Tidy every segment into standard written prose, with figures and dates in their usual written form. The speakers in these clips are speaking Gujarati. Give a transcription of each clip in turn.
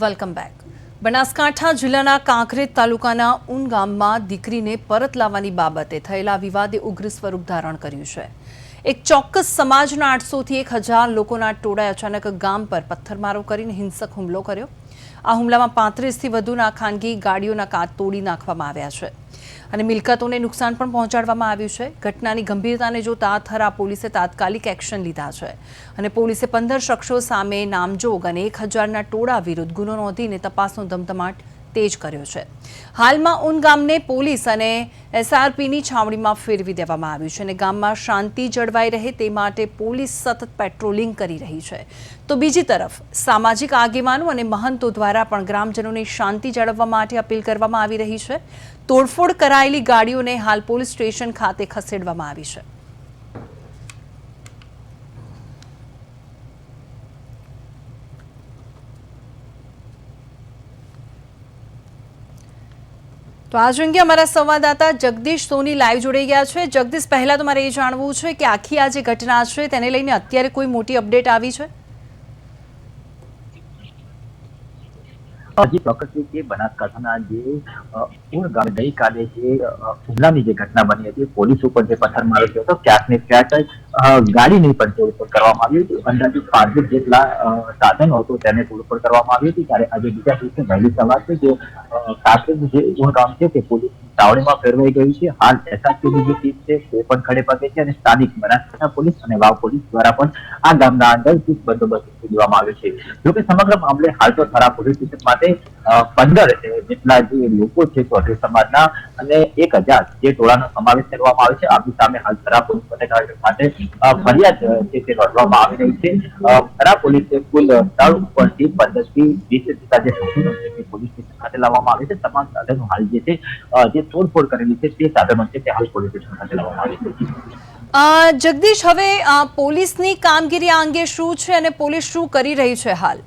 Welcome back. બનાસકાંઠા જિલ્લાના કાંકરેજ તાલુકાના ઉન ગામમાં દીકરીને પરત લાવવાની બાબતે થયેલા વિવાદે ઉગ્ર સ્વરૂપ ધારણ કર્યું છે. એક ચોક્કસ સમાજના 800 થી 1000 લોકોના ટોળાએ અચાનક ગામ પર પથ્થરમારો કરીને હિંસક હુમલો કર્યો. આ હુમલામાં 35 થી વધુના ખાનગી ગાડીઓના કાચ તોડી નાખવામાં આવ્યા છે અને મિલકતોને નુકસાન પણ પહોંચાડવામાં આવ્યું છે. ઘટનાની ગંભીરતાને જોતા થરા પોલીસે તાત્કાલિક એક્શન લીધા છે અને પોલીસે 15 શખ્સો સામે નામજોગ અને 1000ના ટોળા વિરુદ્ધ ગુનો નોંધીને તપાસનો ધમધમાટ તેજ કર્યો છે. હાલમાં ઉન ગામને પોલીસ અને એસઆરપીની છાવણીમાં ફેરવી દેવામાં આવ્યું છે અને ગામમાં શાંતિ જળવાઈ રહે તે માટે પોલીસ સતત પેટ્રોલિંગ કરી રહી છે. તો બીજી તરફ સામાજિક આગેવાનો અને મહંતો દ્વારા પણ ગ્રામજનોને શાંતિ જાળવવા માટે અપીલ કરવામાં આવી રહી છે. તોડફોડ કરાયેલી ગાડીઓને હાલ પોલીસ સ્ટેશન ખાતે ખસેડવામાં આવી છે. તો આજ અંગે અમારા સંવાદદાતા જગદીશ સોની લાઈવ જોડાઈ ગયા છે. જગદીશ, પહેલા તો મારે એ જાણવું છે કે આખી આ જે ઘટના છે તેને લઈને અત્યારે કોઈ મોટી અપડેટ આવી છે? હજી ચોક્કસ કે બનાસકાંઠાના જે ઉન ગામે ગઈકાલે જે હુમલાની જે ઘટના બની હતી, પોલીસ ઉપર જે પથ્થરમારો થયો હતો, ક્યાંક ને ક્યાંક ગાડીની પણ તોડફોડ કરવામાં આવી હતી. અંદાજિત 5 જેટલા સાધનો હતું તેને તોડફોડ કરવામાં આવી હતી. ત્યારે આજે બીજા દિવસે વહેલી સવારથી જે કાંકરેજ જે ઉન ગામ છે તે પોલીસની છાવણીમાં ફેરવાઈ ગયું છે. હાલ એસઆરપીની જે ટીમ છે તે પણ ખડે પગે છે અને સ્થાનિક બનાસકાંઠા પોલીસ અને વાવ પોલીસ દ્વારા પણ આ ગામના અંદર ચુસ્ત બંદોબસ્ત દેવામાં આવ્યો છે. જોકે સમગ્ર મામલે હાલ તો થરા પોલીસ સ્ટેશન માટે 15 જેટલા જે લોકો છે ચૌધરી સમાજના અને 1000 જે ટોળાનો સમાવેશ કરવામાં આવે છે. આપણી સામે હાલ થરા પોલીસ માટે ફરિયાદ છે તે નોંધવામાં આવી રહી છે. થરા પોલીસે કુલ સ્થળ ઉપરથી 15 થી 20 જેટલા જે સાધનો છે તે પોલીસ સ્ટેશન ખાતે લાવવામાં આવે છે. તમામ સાધનો હાલ જે છે જે તોડફોડ કરેલી છે તે સાધનો છે તે હાલ પોલીસ સ્ટેશન ખાતે લાવવામાં આવે છે. જગદીશ, હવે પોલીસની કામગીરી આ અંગે શું છે અને પોલીસ શું કરી રહી છે હાલ?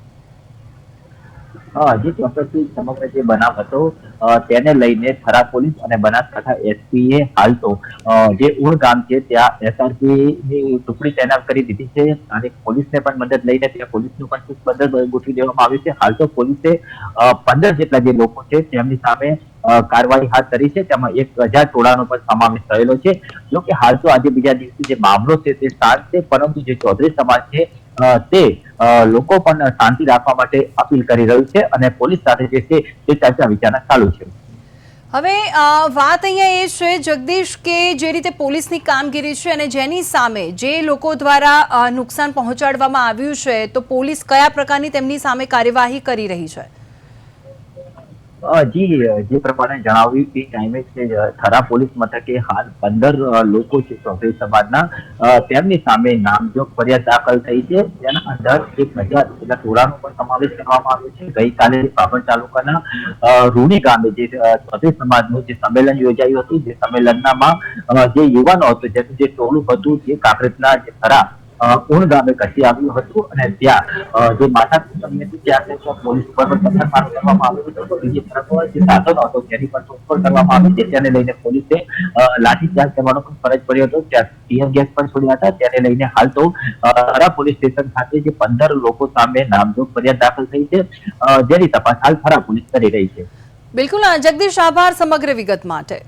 જે ચોક્કસથી સમગ્ર જે બનાવ હતો તેને લઈને થરા પોલીસ અને બનાસકાંઠા એસપીએ હાલ તો જે ઉણ ગામ છે ત્યાં એસઆરપી ની ટુકડી તૈનાત કરી દીધી છે અને પોલીસને પણ મદદ લઈને ત્યાં પોલીસનું પણ બંદર ગોઠવી દેવામાં આવ્યું છે. હાલ તો પોલીસે 15 જેટલા જે લોકો છે તેમની સામે કાર્યવાહી હાથ ધરી છે. તેમાં 1000 ટોળાનો પણ સમાવેશ થયેલો છે. જોકે હાલ તો આજે બીજા દિવસે જે મામલો છે તે શાંત છે, પરંતુ જે ચૌધરી સમાજ છે તે લોકો પણ શાંતિ રાખવા માટે અપીલ કરી રહ્યું છે અને પોલીસ સાથે જે છે તે ચર્ચા વિચારણા ચાલુ છે. હવે વાત અહીંયા એ છે જગદીશ કે જે રીતે પોલીસની કામગીરી છે અને જેની સામે જે લોકો દ્વારા નુકસાન પહોંચાડવામાં આવ્યું છે, તો પોલીસ કયા પ્રકારની તેમની સામે કાર્યવાહી કરી રહી છે? જી, જે પ્રમાણે જણાવ્યું એ ટાઈમે છે થરા પોલીસ મથકે હાલ 15 લોકો છે ચૌધરી સમાજના તેમની સામે નામજોગ ફરિયાદ દાખલ થઈ છે. તેના અંદર 1000 જેટલા ટોળાનો પણ સમાવેશ કરવામાં આવ્યો છે. ગઈકાલે પાપડ તાલુકાના રૂણી ગામે જે ચૌધરી સમાજનું જે સંમેલન યોજાયું હતું, જે સંમેલનમાં જે યુવાનો હતો જેનું જે ટોળું હતું જે કાંકરેજના જે થરા ઉણ ગામે ઘટી આવ્યું હતું અને ત્યાં જે માથાકૂટ હતી ત્યાં પોલીસ ઉપર પણ પથ્થરમારો કરવામાં આવ્યો હતો. બીજી તરફ જે સાધનો હતો તેની પણ તોડફોડ કરવામાં આવી છે. તેને લઈને પોલીસે લાઠીચાર્જ કરવાનો પણ ફરજ પડ્યો હતો. ત્યાં ટીયર ગેસ પણ છોડ્યા હતા. તેને લઈને હાલ તો થરા પોલીસ સ્ટેશન ખાતે જે 15 લોકો સામે નામજોગ ફરિયાદ દાખલ થઈ છે, જેની તપાસ હાલ થરા પોલીસ કરી રહી છે. બિલકુલ જગદીશ, આભાર સમગ્ર વિગત માટે.